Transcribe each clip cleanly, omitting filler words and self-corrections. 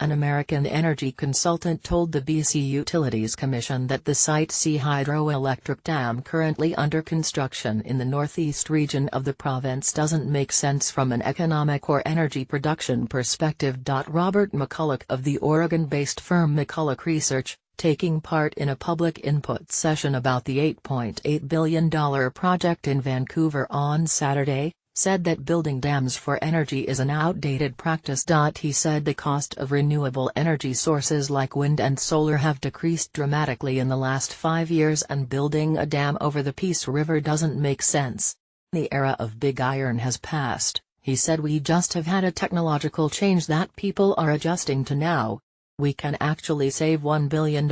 An American energy consultant told the BC Utilities Commission that the Site C hydroelectric dam currently under construction in the northeast region of the province doesn't make sense from an economic or energy production perspective. Robert McCulloch of the Oregon-based firm McCulloch Research, taking part in a public input session about the $8.8 billion project in Vancouver on Saturday, said that building dams for energy is an outdated practice. He said the cost of renewable energy sources like wind and solar have decreased dramatically in the last 5 years, and building a dam over the Peace River doesn't make sense. The era of big iron has passed, he said. We just have had a technological change that people are adjusting to now. We can actually save $1 billion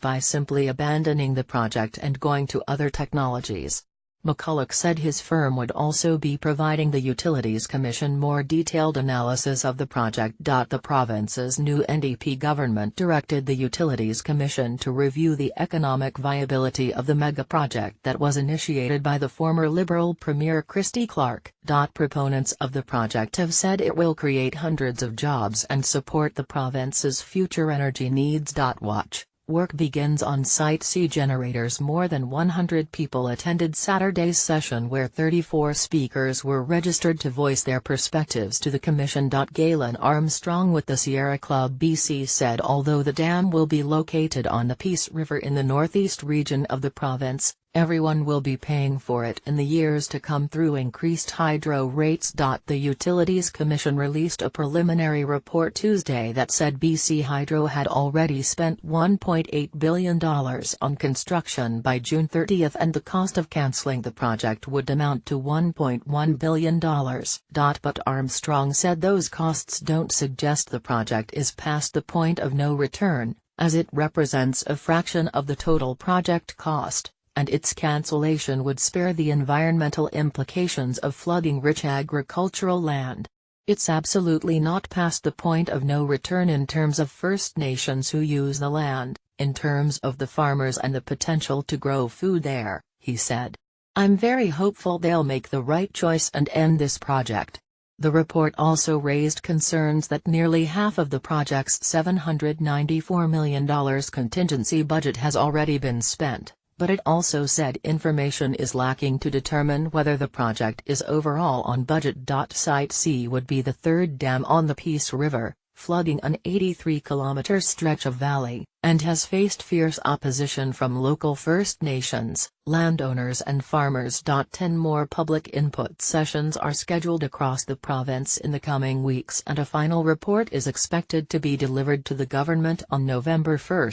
by simply abandoning the project and going to other technologies. McCulloch said his firm would also be providing the Utilities Commission more detailed analysis of the project. The province's new NDP government directed the Utilities Commission to review the economic viability of the mega-project that was initiated by the former Liberal Premier Christy Clark. Proponents of the project have said it will create hundreds of jobs and support the province's future energy needs. Watch. Work begins on Site C generators. More than 100 people attended Saturday's session where 34 speakers were registered to voice their perspectives to the Commission. Galen Armstrong with the Sierra Club BC said although the dam will be located on the Peace River in the northeast region of the province, everyone will be paying for it in the years to come through increased hydro rates. The Utilities Commission released a preliminary report Tuesday that said BC Hydro had already spent $1.8 billion on construction by June 30, and the cost of cancelling the project would amount to $1.1 billion. But Armstrong said those costs don't suggest the project is past the point of no return, as it represents a fraction of the total project cost, and its cancellation would spare the environmental implications of flooding rich agricultural land. It's absolutely not past the point of no return in terms of First Nations who use the land, in terms of the farmers and the potential to grow food there, he said. I'm very hopeful they'll make the right choice and end this project. The report also raised concerns that nearly half of the project's $794 million contingency budget has already been spent. But it also said information is lacking to determine whether the project is overall on budget. Site C would be the third dam on the Peace River, flooding an 83-kilometer stretch of valley, and has faced fierce opposition from local First Nations, landowners and farmers. 10 more public input sessions are scheduled across the province in the coming weeks, and a final report is expected to be delivered to the government on November 1.